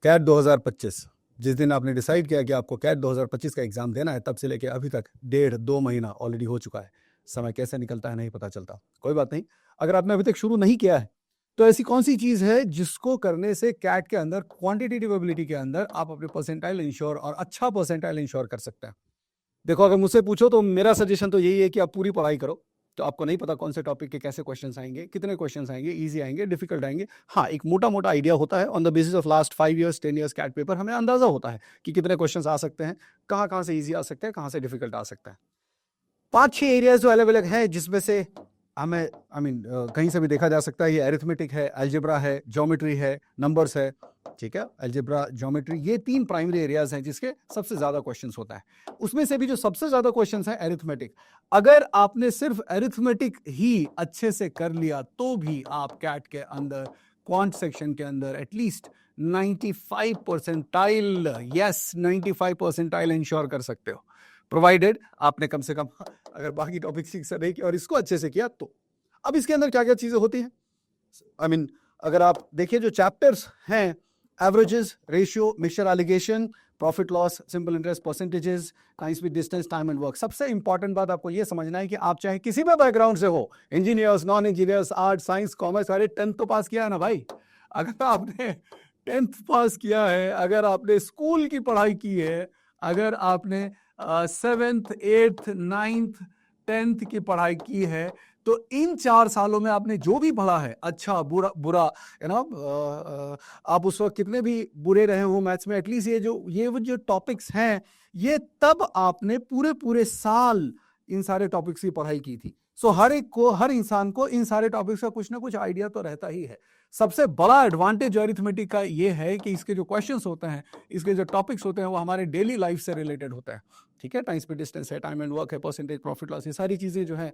Cat 2025, जिस दिन आपने डिसाइड किया कि आपको कैट 2025 का एग्जाम देना है, तब से लेके अभी तक 1.5-2 महीना ऑलरेडी हो चुका है। समय कैसे निकलता है नहीं पता चलता। कोई बात नहीं, अगर आपने अभी तक शुरू नहीं किया है तो ऐसी कौन सी चीज है जिसको करने से कैट के अंदर क्वांटिटेटिव एबिलिटी के अंदर आप अपने परसेंटाइल इंश्योर और अच्छा परसेंटाइल इंश्योर कर सकते हैं। देखो, अगर मुझसे पूछो तो मेरा सजेशन तो यही है कि आप पूरी पढ़ाई करो। तो आपको नहीं पता कौन से टॉपिक के कैसे क्वेश्चंस आएंगे, कितने क्वेश्चंस आएंगे, इजी आएंगे, डिफिकल्ट आएंगे। हाँ, एक मोटा मोटा आइडिया होता है on the basis of last 5 years 10 years CAT paper, हमें अंदाजा होता है कि कितने क्वेश्चंस आ सकते हैं, कहाँ से ईजी आ सकते हैं, कहाँ से डिफिकल्ट आ सकता है। 5-6 एरियाज जो अलग अलग हैं जिसमें से हमें कहीं से भी देखा जा सकता है। ये अरिथमेटिक है, अलजेब्रा है, ज्योमेट्री है, नंबर्स है। ठीक है, अलजेब्रा, ज्योमेट्री, ये 3 प्राइमरी एरियाज हैं जिसके सबसे ज्यादा क्वेश्चंस होता है। उसमें से भी जो सबसे ज्यादा क्वेश्चंस है अरिथमेटिक। अगर आपने सिर्फ अरिथमेटिक ही अच्छे से कर लिया तो भी आप कैट के अंदर क्वांट सेक्शन के अंदर at least 95 percentile, yes 95 percentile ensure कर सकते हो, प्रोवाइडेड आपने कम से कम अगर बाकी टॉपिक ठीक से नहीं किया और इसको अच्छे से किया तो। अब इसके अंदर क्या क्या चीजें होती हैं, अगर आप देखिए जो चैप्टर्स हैं, averages, ratio, mixture allegation, profit loss, simple interest, percentages, time speed, distance, time and work. सबसे इंपॉर्टेंट बात आपको यह समझना है कि आप चाहे किसी भी बैकग्राउंड से हो, engineers, non engineers, art, science, commerce, अरे 10th तो पास किया है ना भाई। अगर आपने 10th पास किया है, अगर आपने स्कूल की पढ़ाई की है, अगर आपने 7th 8th 9th 10th की पढ़ाई की है, तो इन 4 सालों में आपने जो भी पढ़ा है, अच्छा बुरा आप उस वक्त कितने भी बुरे रहे हो मैथ्स में, एटलीस्ट ये जो टॉपिक्स हैं, ये तब आपने पूरे साल इन सारे टॉपिक्स की पढ़ाई की थी। सो हर इंसान को इन सारे टॉपिक्स का कुछ ना कुछ आइडिया तो रहता ही है। सबसे बड़ा एडवांटेज अरिथमेटिक का ये है कि इसके जो क्वेश्चंस होते हैं, इसके जो टॉपिक्स होते हैं, वो हमारे डेली लाइफ से रिलेटेड होता है। ठीक है, टाइम स्पीड, डिस्टेंस है, टाइम एंड वर्क है, परसेंटेज, प्रॉफिट लॉस, ये सारी चीजें जो है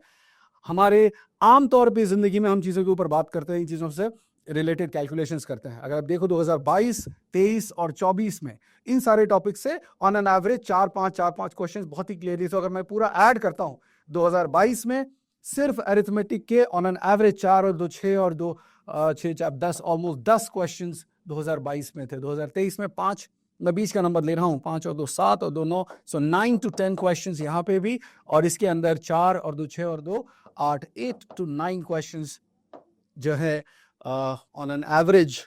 हमारे आम तौर पे जिंदगी में हम चीजों के ऊपर बात करते हैं, इन चीजों से रिलेटेड कैलकुलेशंस करते हैं। अगर आप देखो 2022, 23 और 24 में इन सारे टॉपिक से ऑन एन एवरेज 4-5 क्वेश्चंस बहुत ही क्लियरली। तो अगर मैं पूरा ऐड करता हूं, 2022 में सिर्फ अरिथमेटिक के ऑन एन एवरेज 4 और 2 6 और 2 6 4 10 ऑलमोस्ट 10 क्वेश्चंस 2022 में थे। 2023 में 5, मैं बीच का नंबर ले रहा हूं, 5 और 2 7 और 2 9, सो 9 to 10 क्वेश्चंस यहां पे भी, और इसके अंदर 4 और 2 6 और 2 8, 8 to 9 क्वेश्चंस जो है ऑन एन एवरेज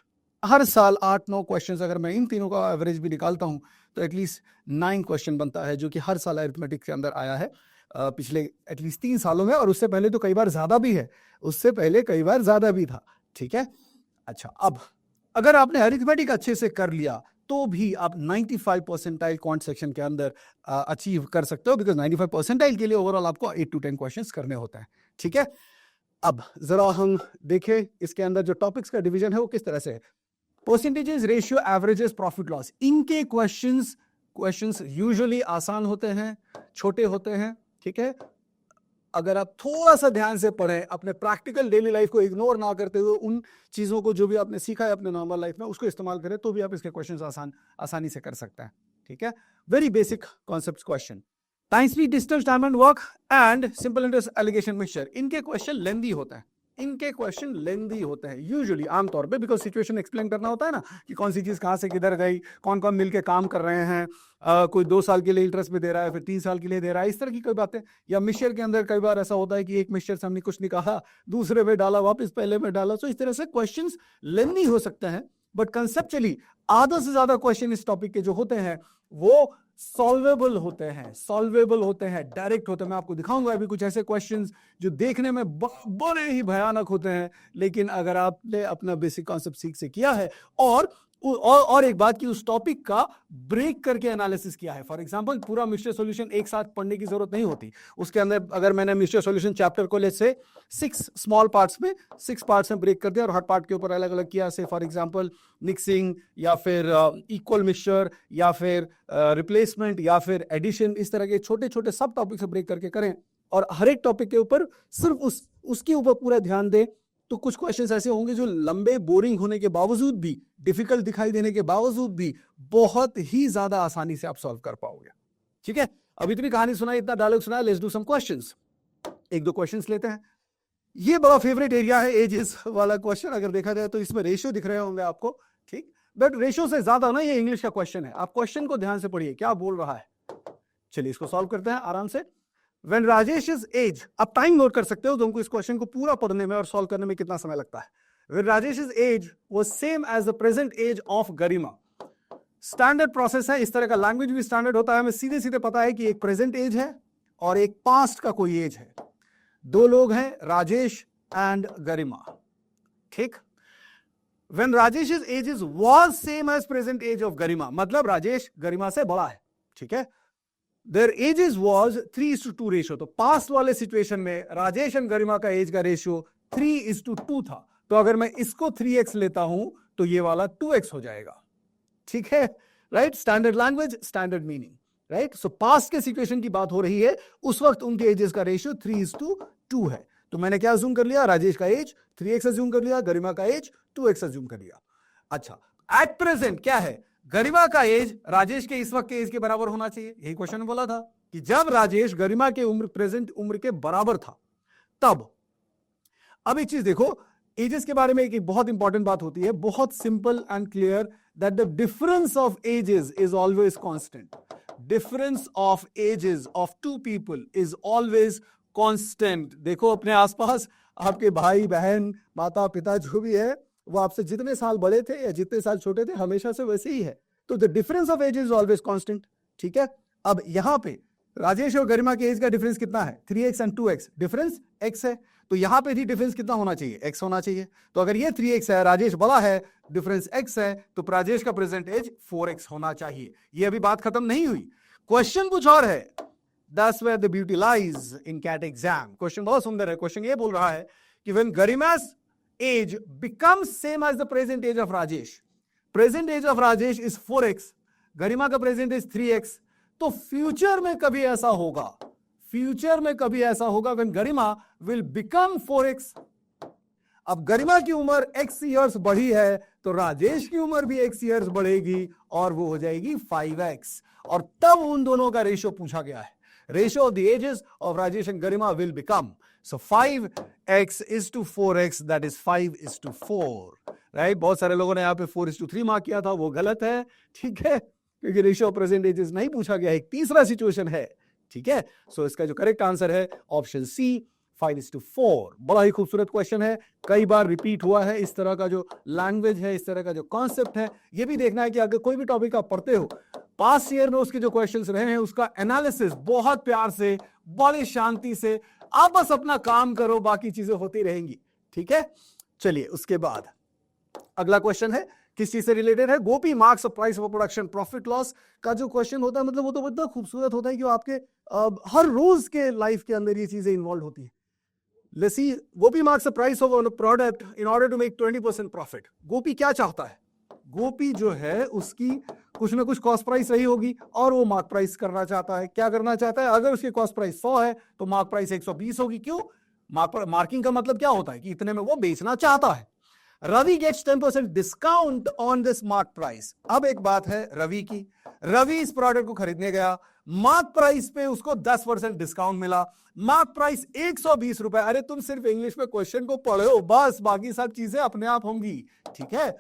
हर साल 8-9 क्वेश्चंस। अगर मैं इन तीनों का एवरेज भी निकालता हूं तो एटलीस्ट 9 क्वेश्चन बनता है, जो कि हर साल अरिथमेटिक के अंदर आया है पिछले एटलीस्ट 3 सालों में। और उससे पहले तो कई बार ज्यादा भी है, उससे पहले कई बार ज्यादा भी था। ठीक है, अच्छा, अब अगर आपने अरिथमेटिक अच्छे से कर लिया तो भी आप 95 परसेंटाइल क्वांट सेक्शन के अंदर अचीव कर सकते हो, बिकॉज 95 परसेंटाइल के लिए ओवरऑल आपको 8 to 10 क्वेश्चंस करने होते हैं। ठीक है, अब जरा हम देखें इसके अंदर जो टॉपिक्स का डिवीजन है वो किस तरह से है। Percentages, ratio, averages, profit loss, इनके क्वेश्चंस यूजुअली आसान होते हैं, छोटे होते हैं। ठीक है, अगर आप थोड़ा सा ध्यान से पढ़ें, अपने प्रैक्टिकल डेली लाइफ को इग्नोर ना करते हुए उन चीजों को जो भी आपने सीखा है अपने नॉर्मल लाइफ में उसको इस्तेमाल करें, तो भी आप इसके क्वेश्चंस आसानी से कर सकते हैं। ठीक है, very basic concept question. Time speed, distance, time and work and simple interest, alligation, mixture, इनके क्वेश्चन लेंदी होते हैं। यूजुअली, आमतौर पे, बिकॉज सिचुएशन एक्सप्लेन करना होता है ना, कि कौन सी चीज कहां से किधर गई, कौन कौन मिलके काम कर रहे हैं, कोई 2 साल के लिए इंटरेस्ट में दे रहा है, फिर 3 साल के लिए दे रहा है, इस तरह की कोई बातें। या मिक्सचर के अंदर कई बार ऐसा होता है कि एक मिक्सचर से हमने कुछ निकाला, दूसरे में डाला, वापस पहले में डाला। तो इस तरह से क्वेश्चंस लेंदी हो सकते हैं, बट कंसेप्चुअली आधा से ज्यादा क्वेश्चन इस टॉपिक के जो होते हैं वो सॉल्वेबल होते हैं, डायरेक्ट होते हैं। मैं आपको दिखाऊंगा अभी कुछ ऐसे क्वेश्चंस जो देखने में बड़े ही भयानक होते हैं, लेकिन अगर आपने अपना बेसिक कॉन्सेप्ट सीख से किया है और एक बात की उस टॉपिक का ब्रेक करके एनालिसिस किया है। फॉर एग्जांपल, पूरा मिक्सचर सॉल्यूशन एक साथ पढ़ने की जरूरत नहीं होती। उसके अंदर अगर मैंने मिक्सचर सॉल्यूशन चैप्टर को लेट्स से 6 स्मॉल पार्ट्स में 6 पार्ट्स में ब्रेक कर दिया और हर पार्ट के ऊपर अलग अलग किया, से फॉर एग्जांपल मिक्सिंग, या फिर इक्वल मिक्सचर, या फिर रिप्लेसमेंट, या फिर एडिशन, इस तरह के छोटे छोटे सब टॉपिक से ब्रेक करके करें और हर एक टॉपिक के ऊपर सिर्फ उसके ऊपर पूरा ध्यान दें, तो कुछ क्वेश्चंस ऐसे होंगे जो लंबे, बोरिंग होने के बावजूद भी, डिफिकल्ट दिखाई देने के बावजूद भी बहुत ही ज्यादा आसानी से आप सॉल्व कर पाओगे। ठीक है, अब इतनी कहानी सुनाई, इतना डायलॉग सुना, let's do some questions. 1-2 questions लेते हैं। ये बड़ा फेवरेट एरिया है, एजेस वाला क्वेश्चन। अगर देखा जाए तो इसमें रेशियो दिख रहे होंगे आपको। ठीक, बट रेशियो से ज्यादा ना ये इंग्लिश का क्वेश्चन है, आप क्वेश्चन को ध्यान से पढ़िए क्या बोल रहा है। चलिए इसको सॉल्व करते हैं आराम से। When Rajesh's age, आप टाइम नोट कर सकते हो तुमको इस क्वेश्चन को पूरा पढ़ने में और सॉल्व करने में कितना समय लगता है। When Rajesh's age was same as the present age of Garima, standard process है, इस तरह का लैंग्वेज भी स्टैंडर्ड होता है, हमें सीधे सीधे पता है कि एक प्रेजेंट एज है और एक पास्ट का कोई एज है। दो लोग हैं, राजेश एंड गरिमा, ठीक। When Rajesh's ages was same as present age of Garima, मतलब राजेश गरिमा से बड़ा है, ठीक है। Their ages was 3:2 रेशियो, तो पास्ट वाले सिचुएशन में राजेश एंड गरिमा का एज का रेशियो 3:2 था। तो अगर मैं इसको 3x लेता हूं तो ये वाला 2x हो जाएगा, ठीक है, right. Standard language, standard meaning, right. सो पास्ट के सिचुएशन की बात हो रही है, उस वक्त उनके एजेस का रेशियो 3:2 है। तो मैंने क्या अज्यूम कर लिया, राजेश का एज 3x अज्यूम कर लिया, गरिमा का एज 2x अज्यूम कर लिया। अच्छा, एट प्रेजेंट क्या है, गरिमा का एज राजेश के इस वक्त के एज के बराबर होना चाहिए। यही क्वेश्चन में बोला था कि जब राजेश गरिमा के उम्र, प्रेजेंट उम्र के बराबर था तब। अब एक चीज देखो, एजेस के बारे में एक बहुत इंपॉर्टेंट बात होती है, बहुत simple and clear, that the difference of ages is always constant. Difference of ages of two people is always constant. देखो अपने आसपास आपके भाई बहन, माता पिता जो भी है, वो आपसे जितने साल बड़े थे या जितने साल छोटे थे, हमेशा से वैसे ही है। तो the difference of age is always constant, ठीक है। अब यहां पे राजेश और गरिमा के एज का डिफरेंस कितना है, 3x and 2x, difference x है। तो यहां पे भी डिफरेंस कितना होना चाहिए, x होना चाहिए। तो अगर ये 3x है, राजेश बड़ा है, डिफरेंस x है, तो राजेश का प्रेजेंट एज 4x होना चाहिए। ये अभी बात खत्म नहीं हुई, क्वेश्चन कुछ और है। That's where the beauty lies in CAT exam. Question बहुत सुंदर है। क्वेश्चन ये बोल रहा है कि when Garima's age becomes same as the present age of Rajesh, present age of Rajesh is 4x, गरिमा का प्रेजेंट एज 3x, तो फ्यूचर में कभी ऐसा होगा, फ्यूचर में कभी ऐसा होगा when Garima will become 4x। अब गरिमा की उम्र x ईयर्स बढ़ी है तो राजेश की उम्र भी x ईयर्स बढ़ेगी और वो हो जाएगी 5x, और तब उन दोनों का रेशियो पूछा गया है। Ratio of the ages of Rajesh and Garima will become, so 5x is to 4x, that is 5:4, right? बहुत सारे लोगों ने यहाँ पे 4:3 मार्क किया था, वो गलत है, ठीक है, क्योंकि रेशियो ऑफ प्रेजेंट एजेस नहीं पूछा गया है, एक तीसरा सिचुएशन है, ठीक है। सो इसका जो करेक्ट आंसर है ऑप्शन सी, 5:4। बड़ा ही खूबसूरत क्वेश्चन है, कई बार रिपीट हुआ है। इस तरह का जो लैंग्वेज है, इस तरह का जो कॉन्सेप्ट है, ये भी देखना है कि अगर कोई भी टॉपिक आप पढ़ते हो, पास्ट ईयर में उसके जो क्वेश्चंस रहे हैं उसका एनालिसिस बहुत प्यार से, बड़ी शांति से, आप बस अपना काम करो, बाकी चीजें होती रहेंगी, ठीक है। चलिए उसके बाद अगला क्वेश्चन है, किस चीज से रिलेटेड है, Gopi marks of price of production profit loss का जो क्वेश्चन होता है, मतलब वो तो इतना खूबसूरत होता है कि वो आपके हर रोज के लाइफ के अंदर ये चीजें इन्वॉल्व होती है। Let's see, Gopi marks the price of a product in order to make 20% profit. Gopi क्या चाहता है, गोपी जो है उसकी कुछ ना कुछ कॉस्ट प्राइस रही होगी और वो मार्क प्राइस करना चाहता है। क्या करना चाहता है, अगर उसकी कॉस्ट प्राइस 100 है तो मार्क प्राइस 120 होगी। क्यों, मार्किंग का मतलब क्या होता है कि इतने में वो बेचना चाहता है। Ravi gets 10% discount on this mark price. अब एक बात है रवि की, रवि इस प्रोडक्ट को खरीदने गया, मार्क प्राइस पे उसको 10% डिस्काउंट मिला, मार्क प्राइस 120 रुपए। अरे तुम सिर्फ इंग्लिश में क्वेश्चन को पढ़ो बस, बाकी सब चीजें अपने आप होंगी, ठीक है।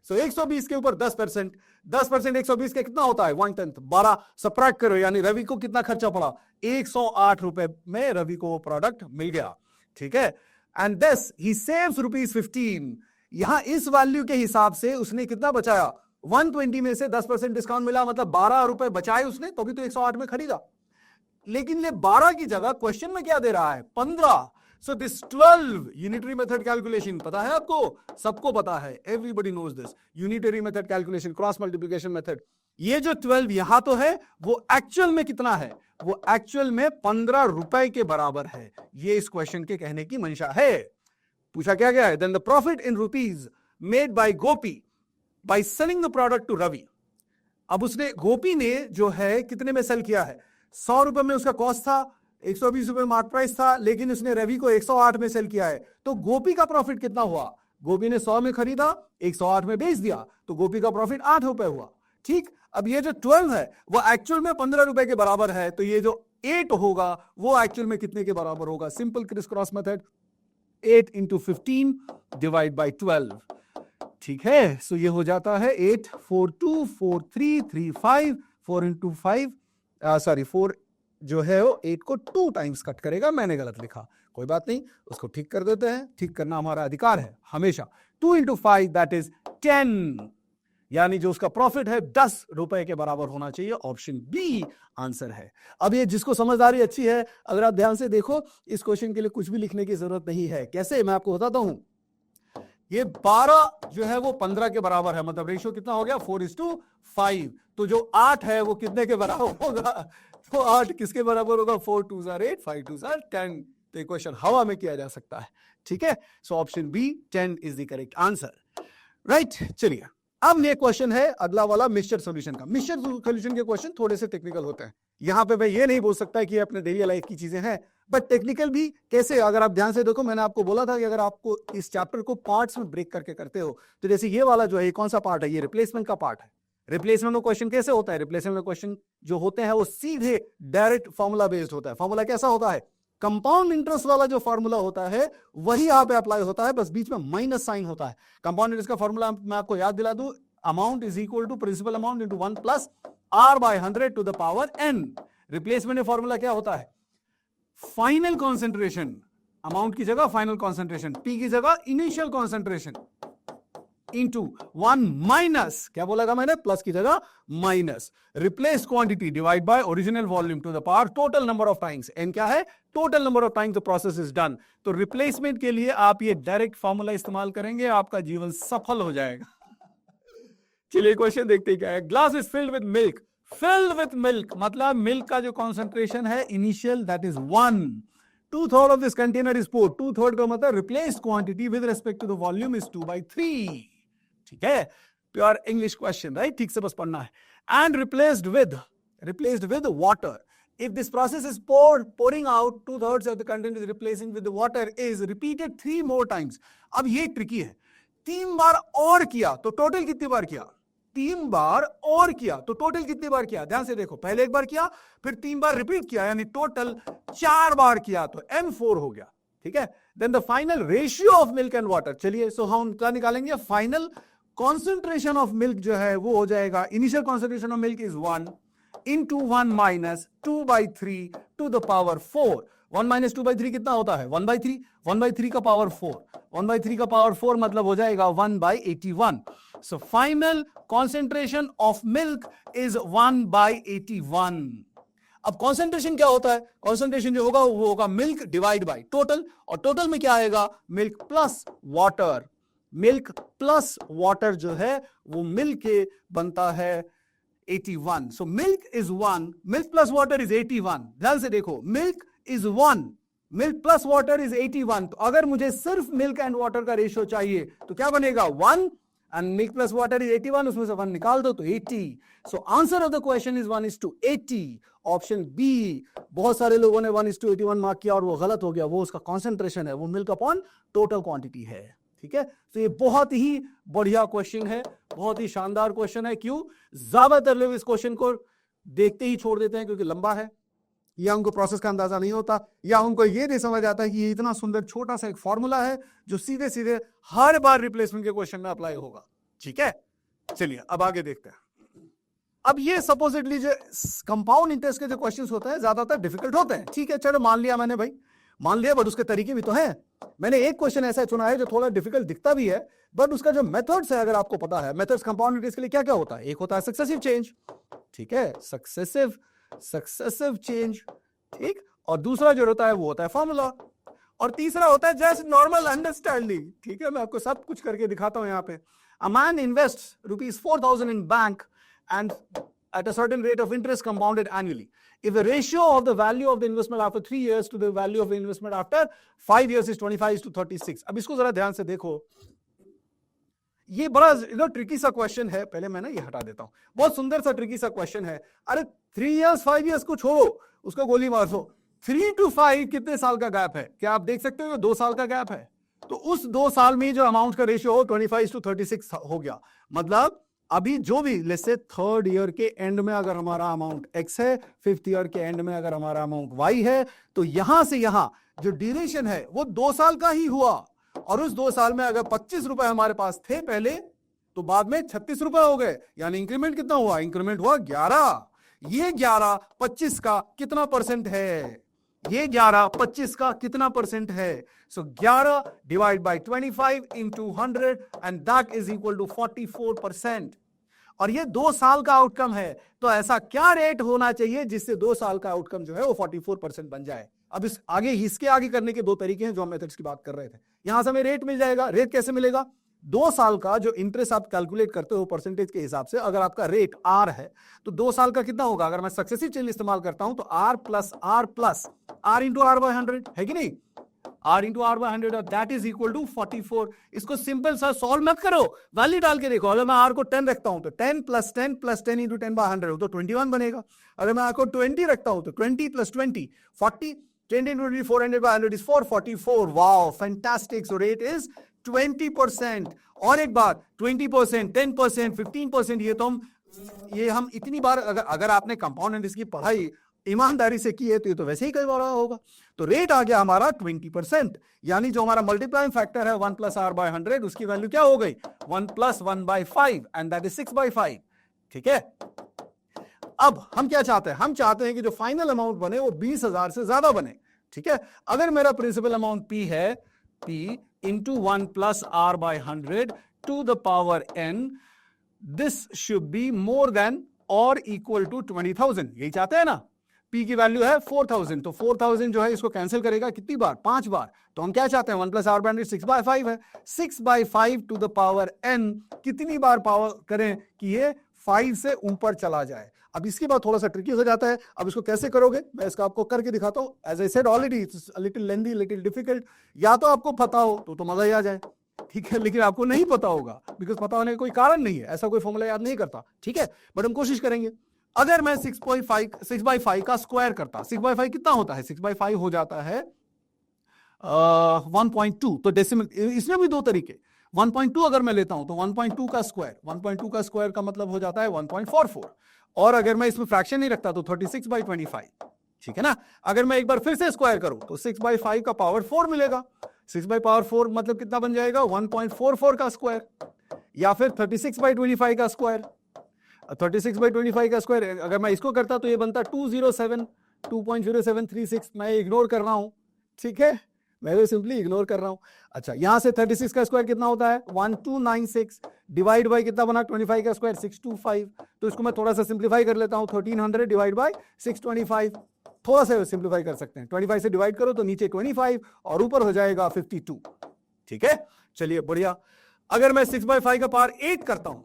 सो 120 के ऊपर 10%, 10% 120 के कितना होता है, 1/10, 12 सब्ट्रैक्ट करो, यानी रवि को कितना खर्चा पड़ा, 108 रुपए में रवि को वो प्रोडक्ट मिल गया, ठीक है। And this he saves ₹15। यहां इस वैल्यू के हिसाब से उसने कितना बचाया, 120 में से 10% डिस्काउंट मिला, मतलब 12 रुपए बचाए उसने, तो भी तो 108 में खरीदा। लेकिन ये 12 की जगह क्वेश्चन में क्या दे रहा है, 15। So this 12 unitary method calculation पता है आपको, सबको पता है, everybody knows this unitary method calculation, cross multiplication method. ये जो 12 यहां तो है, वो एक्चुअल में कितना है, वो एक्चुअल में 15 रुपए के बराबर है। ये इस क्वेश्चन के कहने की मंशा है। पूछा क्या गया है, then the profit in rupees made by Gopi by selling the product to Ravi. अब उसने, गोपी ने जो है कितने में सेल किया है, 100 रुपए में उसका कॉस्ट था, 120 रुपए मार्क प्राइस था, लेकिन उसने रवि को 108 में सेल किया है। तो गोपी का प्रॉफिट कितना हुआ, गोपी ने 100 में खरीदा, 108 में बेच दिया, तो गोपी का प्रॉफिट 8 रुपए हुआ, ठीक। अब ये जो 12 है वो एक्चुअल में 15 रुपए के बराबर है, तो ये जो 8 होगा वो एक्चुअल में कितने के बराबर होगा, simple criss cross method, 8 into 15 divide by 12, ठीक है, सो ये हो जाता है 8 4 2 4 3 3 5 4 into 5 सॉरी 4 जो है वो 8 को 2 टाइम्स कट करेगा, मैंने गलत लिखा, कोई बात नहीं, उसको ठीक कर देते हैं, ठीक करना हमारा अधिकार है हमेशा। 2 into 5 दैट इज 10, यानी जो उसका प्रॉफिट है 10 रुपए के बराबर होना चाहिए, ऑप्शन बी आंसर है। अब ये जिसको समझदारी अच्छी है, अगर आप ध्यान से देखो, इस क्वेश्चन के लिए कुछ भी लिखने की जरूरत नहीं है। कैसे, मैं आपको बताता हूं। ये 12 जो है वो 15 के बराबर है, मतलब रेशियो कितना हो गया 4:5। तो जो 8 है वो कितने के बराबर होगा, तो 8 किसके बराबर होगा, 4 2s are 8 5 2s are 10। तो क्वेश्चन हवा में किया जा सकता है, ठीक है। So option B 10 is the correct answer, right. चलिए अब ये क्वेश्चन है अगला वाला मिक्सचर सॉल्यूशन का। मिक्सचर सॉल्यूशन के क्वेश्चन थोड़े से टेक्निकल होते हैं, यहां पे मैं ये नहीं बोल सकता कि ये अपने डेली लाइफ की चीजें हैं, बट टेक्निकल भी कैसे, अगर आप ध्यान से देखो, मैंने आपको बोला था कि अगर आपको इस चैप्टर को पार्ट्स में ब्रेक करके करते हो, तो जैसे ये वाला जो है, ये कौन सा पार्ट है, ये रिप्लेसमेंट का पार्ट है। रिप्लेसमेंट में क्वेश्चन कैसे होता है, रिप्लेसमेंट में क्वेश्चन जो होते हैं वो सीधे डायरेक्ट फॉर्मूला बेस्ड होता है। फॉर्मूला कैसा होता है, कंपाउंड इंटरेस्ट वाला जो फॉर्मूला होता है वही यहाँ पे अप्लाई होता है, बस बीच में माइनस साइन होता है। कंपाउंड इंटरेस्ट का फॉर्मूला मैं आपको याद दिला दूं, amount is equal to principal amount into 1 plus r by 100 to the power n। Replacement में फॉर्मूला क्या होता है, फाइनल कॉन्सेंट्रेशन, अमाउंट की जगह फाइनल कॉन्सेंट्रेशन, p की जगह इनिशियल कॉन्सेंट्रेशन, इंटू 1 माइनस, क्या बोला था मैंने, प्लस की जगह minus, replace quantity divide by original volume to the power total number of times. N क्या है, total number of times the process is done. तो रिप्लेसमेंट के लिए आप ये डायरेक्ट फॉर्मूला इस्तेमाल करेंगे, आपका जीवन सफल हो जाएगा। चलिए क्वेश्चन देखते हैं क्या है। Glass is filled with milk, filled with milk मतलब मिल्क का जो कॉन्सेंट्रेशन है initial that is 1, 2/3 of this container is poured, 2/3 का मतलब replaced quantity with respect to the volume is 2/3। ठीक है, प्योर इंग्लिश क्वेश्चन, राइट, ठीक से बस पढ़ना है। And replaced with water, if this process is pouring out, 2/3 of the content is replacing with the water is repeated 3 more times। अब ये tricky है, 3 बार और किया तो टोटल कितनी बार किया, 3 बार और किया तो टोटल कितनी बार किया, ध्यान से देखो, पहले 1 बार किया फिर 3 बार रिपीट किया, यानी टोटल 4 बार किया, तो M4 हो गया। ठीक है, then the final ratio of milk and water, चलिए सो हम क्या निकालेंगे, फाइनल कॉन्सेंट्रेशन ऑफ मिल्क जो है वो हो जाएगा, initial concentration of milk is 1 into 1 minus 2/3 to the power 4। 1 minus 2/3 कितना होता है, 1/3, 1/3 का पावर 4, 1/3 का पावर 4 मतलब हो जाएगा 1/81। So final concentration of milk is 1/81। अब कॉन्सेंट्रेशन क्या होता है, कॉन्सेंट्रेशन जो होगा वो होगा मिल्क डिवाइड बाय टोटल, और टोटल में क्या आएगा, milk plus water, milk plus water जो है वो मिल्क के बनता है 81। So milk is 1, milk plus water is 81। ध्यान से देखो, milk is 1, milk plus water is 81। तो अगर मुझे सिर्फ milk and water का रेशियो चाहिए तो क्या बनेगा, 1 and milk plus water is 81, उसमें से 1 निकाल दो तो 80। So answer of the question is 1:80, option B. बहुत सारे लोगों ने 1:81 मार्क किया और वो गलत हो गया, वो उसका कॉन्सेंट्रेशन है, वो मिल्क अपॉन टोटल क्वांटिटी है। ठीक है, तो ये बहुत ही बढ़िया क्वेश्चन है, बहुत ही शानदार क्वेश्चन है। क्यों, ज्यादातर लोग इस क्वेश्चन को देखते ही छोड़ देते हैं क्योंकि लंबा है, या उनको प्रोसेस का अंदाजा नहीं होता, या उनको ये नहीं समझ आता है कि ये इतना सुंदर छोटा सा एक फॉर्मूला है जो सीधे सीधे हर बार रिप्लेसमेंट के क्वेश्चन में अप्लाई होगा। ठीक है, चलिए अब आगे देखते हैं। अब ये सपोजिटली जो कंपाउंड इंटरेस्ट के जो क्वेश्चंस होते हैं ज्यादातर डिफिकल्ट होते हैं। ठीक है, चलो मान लिया मैंने, भाई मान लिया, बट उसके तरीके भी तो हैं। मैंने एक क्वेश्चन ऐसा चुना है जो थोड़ा डिफिकल्ट दिखता भी है, बट उसका जो मेथड्स है, अगर आपको पता है मेथड्स कंपाउंड इंटरेस्ट के लिए क्या क्या होता है, एक होता है सक्सेसिव चेंज, ठीक है, सक्सेसिव चेंज, ठीक, और दूसरा जो होता है वो होता है फॉर्मूला, और तीसरा होता है जस्ट नॉर्मल अंडरस्टैंडिंग। ठीक है, मैं आपको सब कुछ करके दिखाता हूं यहाँ पे। A man invest ₹4,000 in bank and at a certain rate of interest compounded annually. If the ratio of the value of the investment after 3 years to the value of the investment after 5 years is 25:36। अब इसको जरा ध्यान से देखो, ये बड़ा tricky सा question है। पहले मैं ना ये हटा देता हूं, बहुत सुंदर सा ट्रिकी सा क्वेश्चन है। अरे 3 years 5 years को छोड़ो, उसको गोली मार दो। 3 to 5 कितने साल का गैप है, क्या आप देख सकते हो, 2 साल का गैप है। तो उस 2 साल में जो अमाउंट का रेशियो हो 25:36 हो गया। मतलब अभी जो भी लेट्स से 3rd ईयर के एंड में अगर हमारा अमाउंट x है, 5th ईयर के एंड में अगर हमारा अमाउंट y है, तो यहां से यहां जो ड्यूरेशन है वो 2 साल का ही हुआ। और उस 2 साल में अगर 25 रुपए हमारे पास थे पहले, तो बाद में 36 रुपए हो गए, यानी इंक्रीमेंट कितना हुआ? इंक्रीमेंट हुआ 11। ये 11 25 का कितना परसेंट है? ये 11 25 का कितना परसेंट है? So 11 divide by 25 into 100 and that is equal to 44%। और ये 2 साल का आउटकम है, तो ऐसा क्या रेट होना चाहिए जिससे 2 साल का आउटकम जो है वो 44% बन जाए? अब इसके आगे करने के 2 तरीके हैं जो हम मेथड्स की बात कर रहे थे। यहां से हमें रेट मिल जाएगा। रेट कैसे मिलेगा? 2 साल का जो इंटरेस्ट आप कैलकुलेट करते हो परसेंटेज के हिसाब से, अगर आपका रेट आर है तो 2 साल का कितना होगा? अगर मैं सक्सेसिव चेन इस्तेमाल करता हूं तो r plus r into r by 100 है कि नहीं? आर इंटू आर बाय 100 और दैट इज इक्वल टू 44। इसको सिंपल सा सॉल्व मत करो, वैल्यू डाल के देखो। अगर मैं आर को 10 रखता हूं तो 10 प्लस 10 प्लस 10 इंटू 10 बाय 100 तो 21 बनेगा। अगर मैं आर को 20 रखता हूं तो 20 plus 20 40, 10 into 20 400 by 100 is 444। Wow, fantastic. So rate is 20%। और एक बात, 20%, 10%, 15%, ये हम इतनी बार, अगर आपने कंपाउंड इंटरेस्ट की पढ़ाई ईमानदारी से की है तो ये तो वैसे ही कई बार होगा। तो रेट आ गया हमारा 20%, यानी जो हमारा मल्टीप्लाइंग फैक्टर है 1 प्लस आर बाय 100, उसकी वैल्यू क्या हो गई? 1 plus 1 by 5 and that is 6 by 5। ठीक है, अब हम क्या चाहते हैं? हम चाहते हैं कि जो फाइनल अमाउंट बने वो 20,000 से ज्यादा बने। ठीक है, अगर मेरा प्रिंसिपल अमाउंट P है, P into 1 plus r by 100 to the power n, this should be more than और इक्वल टू 20,000। यही चाहते हैं ना? P की वैल्यू है 4,000, तो 4,000 जो है इसको कैंसिल करेगा कितनी बार? 5 बार। तो हम क्या चाहते हैं? 1 प्लस आर बाय 100 6 बाय 5 है। 6 by 5 to the power n कितनी बार पावर करें कि ये 5 से ऊपर चला जाए? अब इसके बाद थोड़ा सा ट्रिकी हो जाता है। अब इसको कैसे करोगे मैं इसका आपको करके दिखाता हूं। As I said already, it's a little lengthy, little difficult. या तो आपको पता हो तो मजा ही आ जाए, ठीक है, लेकिन आपको नहीं पता होगा बिकॉज पता होने का कोई कारण नहीं है, ऐसा कोई फॉर्मूला याद नहीं करता। ठीक है, बट हम कोशिश करेंगे। अगर मैं 6 बाई 5 का स्क्वायर करता, 6 बाई 5 कितना होता है? 6 बाई 5 हो जाता है 1.2। तो डेसिमल, इसमें भी 2 तरीके। 1.2 अगर मैं लेता हूं तो 1.2 का स्क्वायर का मतलब हो जाता है 1.44। और अगर मैं इसमें फ्रैक्शन नहीं रखता तो 36 बाई 25। ठीक है ना? अगर मैं एक बार फिर से स्क्वायर करूं तो 6 बाई 5 का पावर 4 मिलेगा। 6 बाई पावर 4 मतलब कितना बन जाएगा? 1.44 का स्क्वायर, या फिर 36 बाई 25 का स्क्वायर। 36 बाई 25 का स्क्वायर अगर मैं इसको करता तो ये बनता 2.0736। मैं इग्नोर कर रहा हूं, ठीक है, मैं तो सिंपली इग्नोर कर रहा हूं। अच्छा, यहां से 36 का स्क्वायर कितना होता है? 1296 डिवाइड बाय कितना बना? 25 का स्क्वायर 625। तो इसको मैं थोड़ा सा सिंप्लीफाई कर लेता हूं। 1300 डिवाइड बाय 625, थोड़ा सा सिंप्लीफाई कर सकते हैं। 25 से डिवाइड करो तो नीचे 25 और ऊपर हो जाएगा 52। ठीक है, चलिए बढ़िया। अगर मैं 6 बाई 5 का पावर 8 करता हूं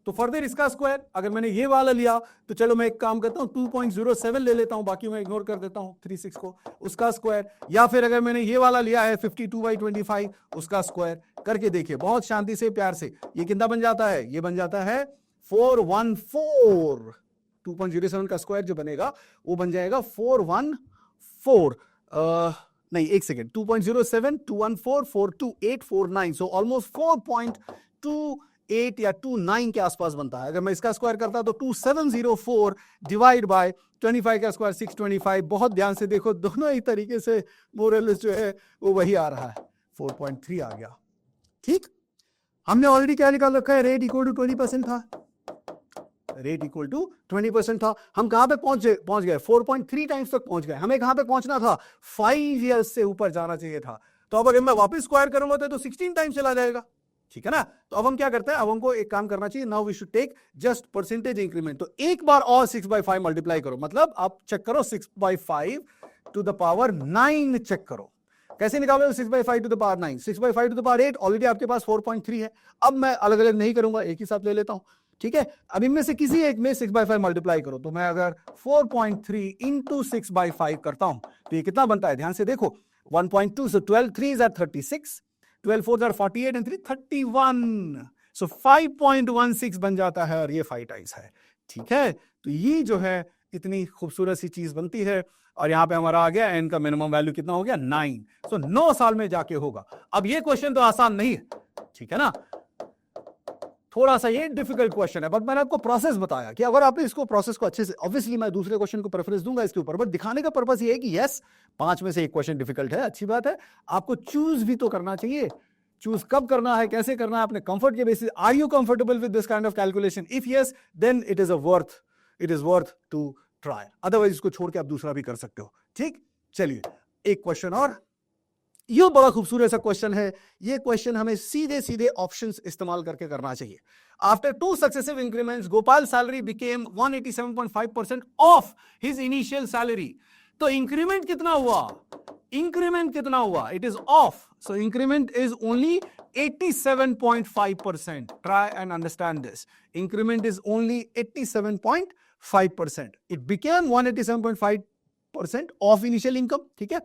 तो फर्दर इसका स्क्वायर, अगर मैंने ये वाला लिया तो चलो मैं एक काम करता हूं 2.07 ले लेता हूं, बाकी मैं इग्नोर कर देता हूं 36 को, उसका स्क्वायर। या फिर अगर मैंने ये वाला लिया है 52 बाई 25, उसका स्क्वायर करके देखिए बहुत शांति से, प्यार से। ये कितना बन जाता है? ये बन जाता है 414। 2.07 का स्क्वायर जो बनेगा वो बन जाएगा 414। नहीं, एक सेकेंड, 2.07 214 42849, सो ऑलमोस्ट 4.28 या 29 के आसपास बनता है। अगर मैं इसका स्क्वायर करता तो 2704 डिवाइड बाय 25 का स्क्वायर 625। बहुत ध्यान से देखो, दोनों ही तरीके से मोरलेस जो है वो वही आ रहा है, 4.3 आ गया। ठीक, हमने ऑलरेडी क्या निकाल रखा है? रेट इक्वल टू 20% था। रेट इक्वल टू 20% था। हम कहां पे पहुंच गए? 4.3 टाइम्स तक पहुंच गए। हमें कहां पे पहुंचना था? 5 ईयर्स से ऊपर जाना चाहिए था। तो अब अगर मैं वापस स्क्वायर करूंगा तो 16 टाइम्स चला जाएगा। ठीक है ना? तो अब हम क्या करते हैं? अब हमको एक काम करना चाहिए। Now we should take just percentage increment. तो एक बार और 6 बाई 5 मल्टीप्लाई करो, मतलब आप चेक करो 6 by 5 to the power 9 check करो। कैसे निकालोगे 6 by 5 to the power 9? 6 by 5 to the power 8 already आपके पास 4.3 है। अब मैं अलग अलग नहीं करूंगा, एक ही साथ ले लेता हूं। ठीक है, अब इनमें से किसी एक में 6 बाई 5 मल्टीप्लाई करो। तो मैं अगर 4.3 इंटू 6 बाई 5 करता हूं तो ये कितना बनता है? ध्यान से देखो, 1.2, so 12 3s are 36, 12 4s are 48 and 3 31, so 5.16 बन जाता है और ये 5 टाइम्स है। ठीक है, तो ये जो है इतनी खूबसूरत सी चीज बनती है। और यहां पे हमारा आ गया n का मिनिमम वैल्यू कितना हो गया? 9। सो 9 साल में जाके होगा। अब ये क्वेश्चन तो आसान नहीं है, ठीक है ना, थोड़ा सा ये डिफिकल्ट क्वेश्चन है, बट मैंने आपको प्रोसेस बताया कि अगर आपने इसको प्रोसेस को अच्छे से, ऑब्वियसली मैं दूसरे क्वेश्चन को प्रेफरेंस दूंगा इसके ऊपर, बट दिखाने का पर्पस ये है कि यस 5 में से एक क्वेश्चन डिफिकल्ट है, अच्छी बात है, आपको चूज भी तो करना चाहिए। चूज कब करना है, कैसे करना है, अपने कंफर्ट के basis. Are you comfortable with this kind of calculation? If yes, then it is worth to try. Otherwise इसको छोड़ के आप दूसरा भी कर सकते हो. ठीक, चलिए एक क्वेश्चन और. ये बड़ा खूबसूरत सा क्वेश्चन है. ये क्वेश्चन हमें सीधे सीधे ऑप्शंस इस्तेमाल करके करना चाहिए. After 2 successive increments Gopal salary became 187.5% of his initial salary. तो इंक्रीमेंट कितना हुआ? इंक्रीमेंट कितना हुआ? It is of. So increment is only 87.5%. Try and understand this. Increment is only 87.5%. It became 187.5% of initial income. ठीक है,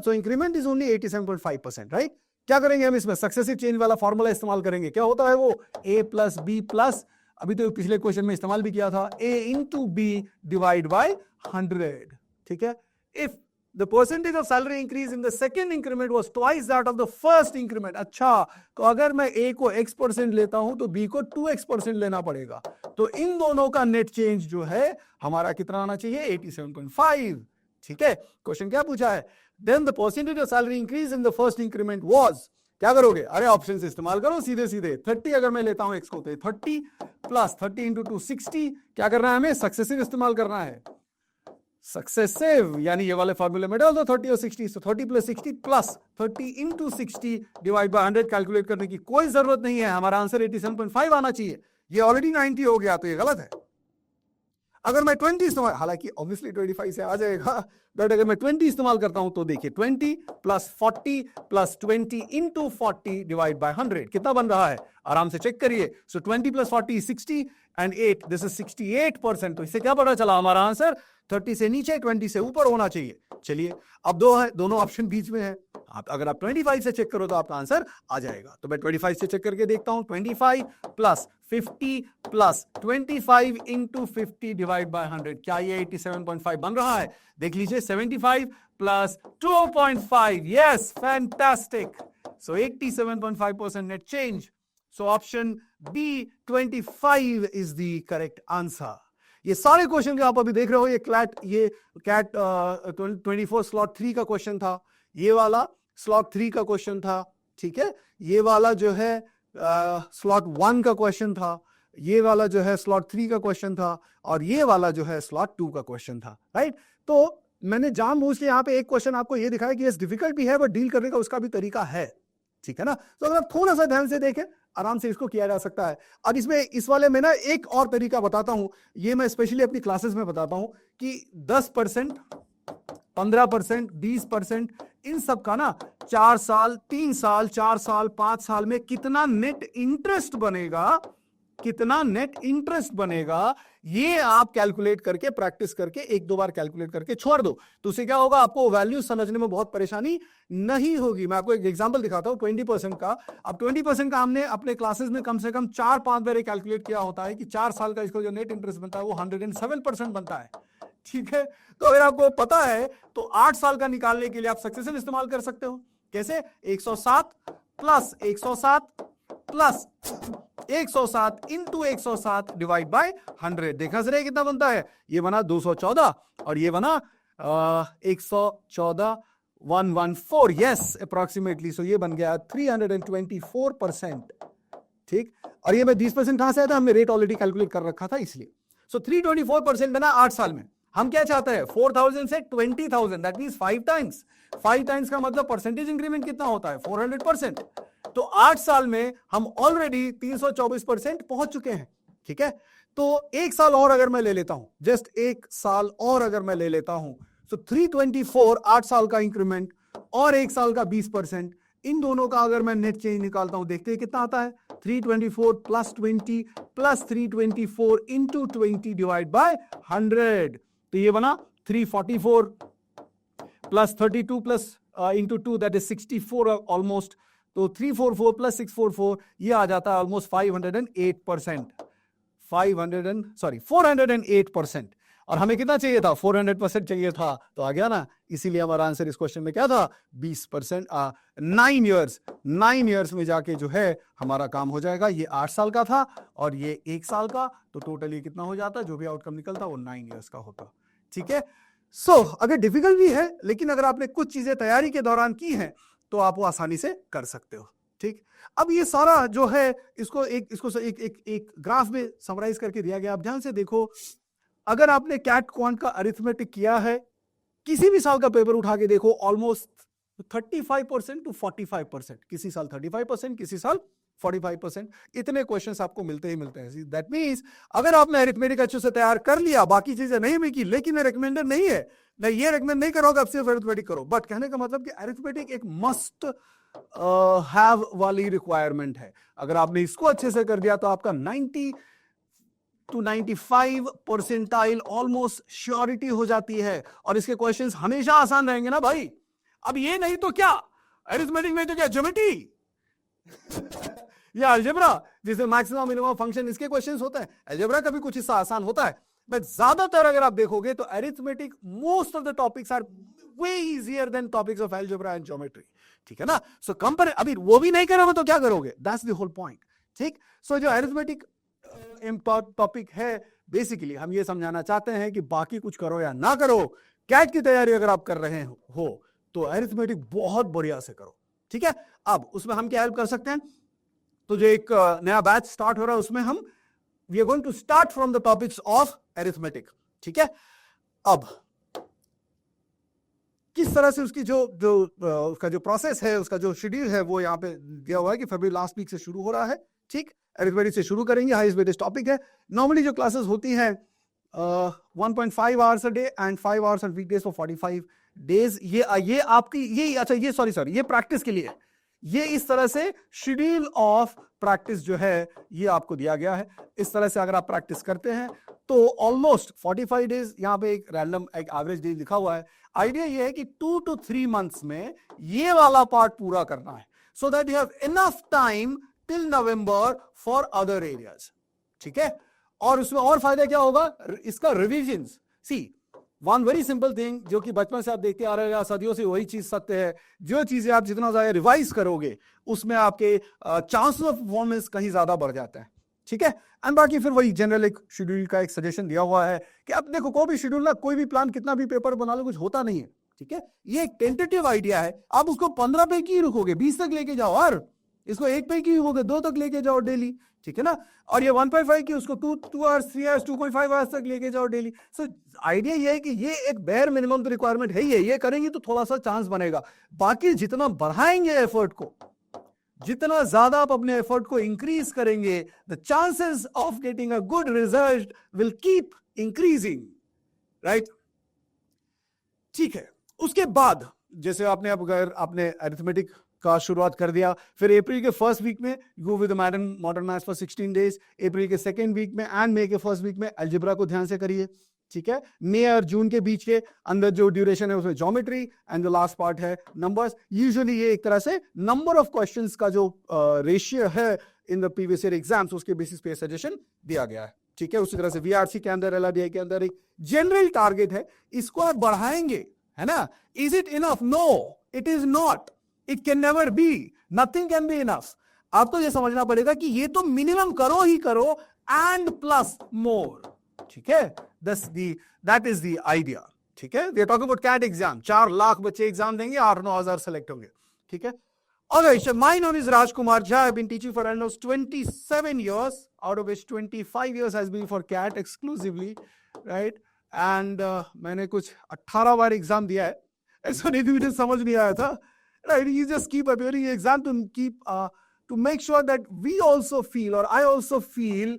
so increment is only 87.5%, right? क्या करेंगे हम इसमें? सक्सेसिव चेंज वाला फॉर्मूला इस्तेमाल करेंगे. क्या होता है वो? a प्लस बी प्लस, अभी तो पिछले क्वेश्चन में इस्तेमाल भी किया था, a into b divide by 100. ठीक है, if the percentage of salary increase in the second increment was twice that of the first increment. अच्छा, तो अगर मैं a को x% लेता हूं तो b को 2x% लेना पड़ेगा. तो इन दोनों का नेट चेंज जो है हमारा कितना आना चाहिए? 87.5. ठीक है, क्वेश्चन क्या पूछा है? Then the percentage of salary increase in the first increment was, क्या करोगे? अरे ऑप्शन से इस्तेमाल करो सीधे सीधे. 30 अगर मैं लेता हूं x को, तो 30 प्लस 30 इंटू 2 60. क्या करना है हमें? सक्सेसिव इस्तेमाल करना है. सक्सेसिव यानी ये वाले फॉर्मूले में डाल दो 30 और 60. so 30 plus 60 plus 30 into 60 divide by 100. Calculate करने की कोई जरूरत नहीं है. हमारा आंसर 87.5 आना चाहिए. ये ऑलरेडी 90 हो गया, तो ये गलत है. अगर मैं 20 इस्तेमाल, हालांकि ऑब्वियसली 25 से आ जाएगा, बट अगर मैं 20 इस्तेमाल करता हूं तो देखिए 20 plus 40 plus 20 into 40 divide by 100 कितना बन रहा है? आराम से चेक करिए. सो 20 प्लस 40 60 एंड 8, दिस इज 68%. तो इससे क्या पता चला? हमारा आंसर 30 से नीचे 20 से ऊपर होना चाहिए. चलिए, अब दोनों ऑप्शन बीच में है. अगर आप 25 से चेक करो तो आपका आंसर आ जाएगा. तो मैं 25 से चेक करके देखता हूं. 25 plus 50 plus 25 into 50 divide by 100. क्या ये 87.5 बन रहा है? देख लीजिए. 75 plus 2.5. Yes, fantastic. So 87.5% net change. So option B 25 is the correct answer. ये सारे क्वेश्चन जो आप अभी देख रहे हो, ये कैट 24 स्लॉट 3 का क्वेश्चन था. ये वाला स्लॉट 3 का क्वेश्चन था. ठीक है, ये वाला जो है स्लॉट 1 का क्वेश्चन था. ये वाला जो है स्लॉट 3 का क्वेश्चन था. और ये वाला जो है स्लॉट 2 का क्वेश्चन था. राइट, तो मैंने जानबूझ के यहाँ पे एक क्वेश्चन आपको ये दिखाया कि ये डिफिकल्ट भी है, बट डील करने का उसका भी तरीका है. ठीक है ना? तो अगर आप थोड़ा सा ध्यान से देखें, आराम से इसको किया जा सकता है. और इस वाले में ना एक और तरीका बताता हूं. ये मैं स्पेशली अपनी क्लासेस में बताता हूं कि 10%, 15%, 20%, इन सब का ना 4 साल, 3 साल, 4 साल, 5 साल में कितना नेट इंटरेस्ट बनेगा, कितना नेट इंटरेस्ट बनेगा, ये आप कैलकुलेट करके, प्रैक्टिस करके, 1-2 बार कैलकुलेट करके छोड़ दो. तो उससे क्या होगा? आपको वैल्यू समझने में बहुत परेशानी नहीं होगी. मैं आपको एक एग्जांपल दिखाता हूं 20% का. अब 20% का हमने अपने क्लासेस में कम से कम 4-5 बार कैलकुलेट किया होता है कि 4 साल का इसको जो नेट इंटरेस्ट बनता है वो 107% बनता है. ठीक है, तो अगर आपको पता है तो 8 साल का निकालने के लिए आप सक्सेसिव इस्तेमाल कर सकते हो. कैसे? 107 plus 107 plus 107 into 107 divide by 100. देखा जरा कितना बनता है? ये बना 214 और ये बना 114 114. Yes, approximately. सो ये बन गया 324%. ठीक, और ये मैं 20% कहां से आया था? हमने रेट ऑलरेडी कैलकुलेट कर रखा था इसलिए. सो 324% बना 8 साल में. हम क्या चाहते हैं? 4,000 से 20,000, दैट मींस 5 टाइम्स. 5 टाइम्स का मतलब परसेंटेज इंक्रीमेंट कितना होता है? 400%. तो 8 साल में हम ऑलरेडी 324% पहुंच चुके हैं. ठीक है, तो 1 साल और अगर मैं ले लेता हूं, जस्ट 1 साल और अगर मैं ले लेता हूं, तो 324 8 साल का इंक्रीमेंट और 1 साल का 20%, इन दोनों का अगर मैं नेट चेंज निकालता हूं, देखते हैं कितना आता है? 324 plus 20 plus 324 into 20 divide by 100. तो ये बना 344 plus 32 plus into 2, that is 64 almost. तो 344 प्लस 644, ये आ जाता है ऑलमोस्ट 508%. 408%. और हमें कितना चाहिए था? 400% चाहिए था. तो आ गया ना. इसीलिए हमारा आंसर इस क्वेश्चन में क्या था? 20%. 9 ईयर्स में जाके जो है हमारा काम हो जाएगा. ये 8 साल का था और ये 1 साल का. तो टोटल ये कितना हो जाता? जो भी आउटकम निकलता वो 9 ईयर्स का होता. ठीक है, सो अगर डिफिकल्ट भी है, लेकिन अगर आपने कुछ चीजें तैयारी के दौरान की हैं तो आप वो आसानी से कर सकते हो. ठीक, अब ये सारा जो है इसको एक ग्राफ में समराइज करके दिया गया। आप ध्यान से देखो, अगर आपने कैट क्वांट का अरिथमेटिक किया है, किसी भी साल का पेपर उठा के देखो, ऑलमोस्ट 35% टू 45%, किसी साल 35%, किसी साल 45%, इतने क्वेश्चंस आपको मिलते ही मिलते हैं। दैट मींस अगर आपने अरिथमेटिक अच्छे से तैयार कर लिया, बाकी चीजें नहीं भी की, लेकिन मैं रिकमेंडर नहीं है, मैं ये रिकमेंड नहीं करूंगा आप सिर्फ अरिथमेटिक करो, बट कहने का मतलब कि अरिथमेटिक एक मस्ट हैव वाली रिक्वायरमेंट है। अगर आपने इसको अच्छे से कर दिया तो आपका 90 to 95 परसेंटाइल ऑलमोस्ट श्योरिटी हो जाती है, और इसके क्वेश्चंस हमेशा आसान रहेंगे ना भाई। अब ये नहीं तो क्या, अरिथमेटिक में तो क्या ज्योमेट्री या अलजेब्रा, जिसमें मैक्सिमम मिनिमम फंक्शन, इसके क्वेश्चंस होते हैं। अलजेब्रा का भी कुछ हिस्सा आसान होता है, बट ज्यादातर अगर आप देखोगे तो arithmetic most of the topics are way easier than topics of algebra and geometry, ठीक है ना। सो कंपेयर, अभी वो भी नहीं करोगे तो क्या करोगे, दैट्स द होल पॉइंट, ठीक। सो जो अरिथमेटिक टॉपिक है, बेसिकली हम ये समझाना चाहते हैं कि बाकी कुछ करो या ना करो, कैट की तैयारी अगर आप कर रहे हो तो अरिथमेटिक बहुत बढ़िया से करो, ठीक है। अब उसमें हम क्या हेल्प कर सकते हैं, तो जो एक नया बैच स्टार्ट हो रहा है उसमें हम we are going to start from the topics of arithmetic, ठीक है। अब किस तरह से उसकी उसका जो प्रोसेस है, उसका जो शेड्यूल है, वो यहाँ पे दिया हुआ है कि फरवरी लास्ट वीक से शुरू हो रहा है, ठीक। अरिथमेटिक से शुरू करेंगे, हाईएस्ट वेटेज टॉपिक है। नॉर्मली जो क्लासेस होती हैं 1.5 hours a day and 5 hours on weekdays for 45 days. ये आपकी ये अच्छा ये सॉरी ये प्रैक्टिस के लिए है। ये इस तरह से शेड्यूल ऑफ प्रैक्टिस जो है ये आपको दिया गया है। इस तरह से अगर आप प्रैक्टिस करते हैं तो ऑलमोस्ट 45 डेज, यहाँ पे एक रैंडम एक एवरेज डे लिखा हुआ है। आइडिया ये है कि 2 to 3 मंथ्स में ये वाला पार्ट पूरा करना है, so that you have enough time till November for other areas, ठीक है। और उसमें और फायदा क्या होगा, इसका रिविजन्स। सी वन वेरी सिंपल थिंग, जो कि बचपन से आप देखते आ रहे हैं, सदियों से वही चीज सत्य है, जो चीजें आप जितना ज्यादा रिवाइज करोगे उसमें आपके चांसेस ऑफ परफॉर्मेंस कहीं ज्यादा बढ़ जाता है, ठीक है। एंड बाकी फिर वही जनरल एक शेड्यूल का एक सजेशन दिया हुआ है कि अब देखो कोई भी शेड्यूल ना, कोई भी प्लान, कितना भी पेपर बना लो, कुछ होता नहीं है, ठीक है। ये एक टेंटेटिव आइडिया है, आप उसको 15 पे की रुकोगे, 20 तक लेके जाओ, और इसको 1 पे की होगे 2 तक लेके जाओ डेली, ठीक है ना। और ये 1.5 की उसको 2 आवर्स 3 आवर्स 2.5 आवर्स तक लेके जाओ डेली। सो आइडिया ये है कि ये एक बेयर मिनिमम तो रिक्वायरमेंट है ही है, ये करेंगे तो थोड़ा सा चांस बनेगा। बाकी जितना बढ़ाएंगे एफर्ट को, जितना ज्यादा आप अपने एफर्ट को इंक्रीज करेंगे, the chances of getting a good result will keep increasing, right, ठीक है। उसके बाद जैसे आपने अरिथमेटिक का शुरुआत कर दिया, फिर अप्रैल के फर्स्ट वीक में go with modern maths for 16 days, अप्रैल के सेकंड वीक में एंड मई के फर्स्ट वीक में अलजेब्रा को ध्यान से करिए, ठीक है। मई और जून के बीच के अंदर जो ड्यूरेशन है उसमें geometry, and the last part है नंबर्स। यूजुअली ये एक तरह से नंबर ऑफ क्वेश्चंस का जो रेशियो है in the previous year exams, उसके बेसिस पे सजेशन दिया गया है, ठीक है। उसी तरह से वीआरसी के अंदर, एलआरडीआई के अंदर एक जनरल टारगेट है, इसको आप बढ़ाएंगे, है ना। Is it enough? No, it is not, it can never be, nothing can be enough. आपको ये समझना पड़ेगा कि ये तो मिनिमम करो ही करो, एंड प्लस मोर, ठीक है। दैट इज द आइडिया, ठीक है। We are talking about CAT exam, 4 lakh बच्चे एग्जाम देंगे, 8-9 सेलेक्ट होंगे, ठीक है। Alright, so my name is Rajkumar Jha. I've been teaching for almost 27 years, out of which 25 years has been for CAT exclusively, right? And मैंने कुछ 18 बार exam दिया है, ऐसा नहीं कि मुझे समझ नहीं आया था, right? You just keep appearing exam to make sure that we also feel, or I also feel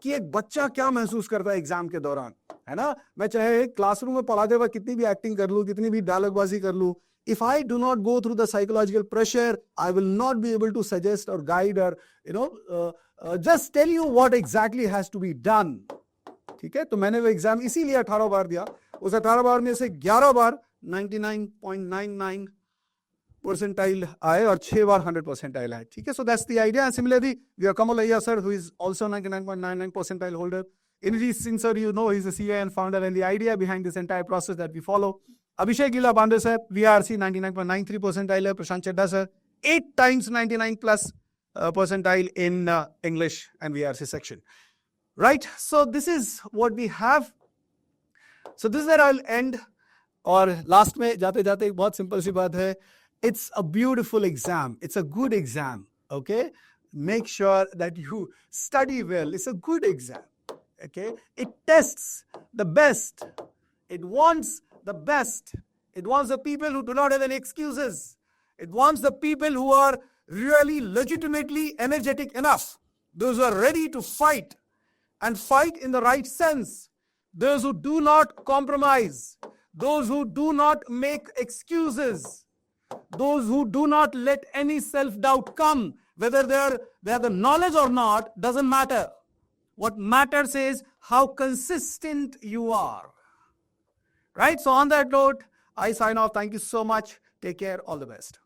कि एक बच्चा क्या महसूस करता है एग्जाम के दौरान, है ना। मैं चाहे क्लासरूम में पढ़ाते हुए कितनी भी एक्टिंग कर लूँ, कितनी भी डायलॉगबाजी कर लूँ, if I do not go through the psychological pressure, I will not be able to suggest or guide or just tell you what exactly has to be done, ठीक है। तो मैंने वो एग्जाम इसीलिए 18 बार दिया, उस 18 बार में से 11 बार 99.99 परसेंटाइल आए और 6 बार 100 परसेंटाइल आए, ठीक है। So that's the idea. And similarly we are Kamal Ayya sir, who is also 99.99 percentile holder. Indeed, Singh sir, you know, he's the CEO and founder, and the idea behind this entire process that we follow. Abhishek Gila Bande sir, VRC 99.93 percentile है. Prashant Chadda sir, 8 times 99 plus percentile in English and VRC section. Right? So this is what we have. So this is where I'll end. और last में जाते जाते एक बहुत simple सी बात है, it's a beautiful exam, it's a good exam, Okay, make sure that you study well. It's a good exam. Okay, it tests the best. It wants the best. It wants the people who do not have any excuses. It wants the people who are really legitimately energetic enough, those who are ready to fight and fight in the right sense, those who do not compromise, those who do not make excuses, those who do not let any self-doubt come, whether they have the knowledge or not, doesn't matter. What matters is how consistent you are. Right? So on that note, I sign off. Thank you so much. Take care. All the best.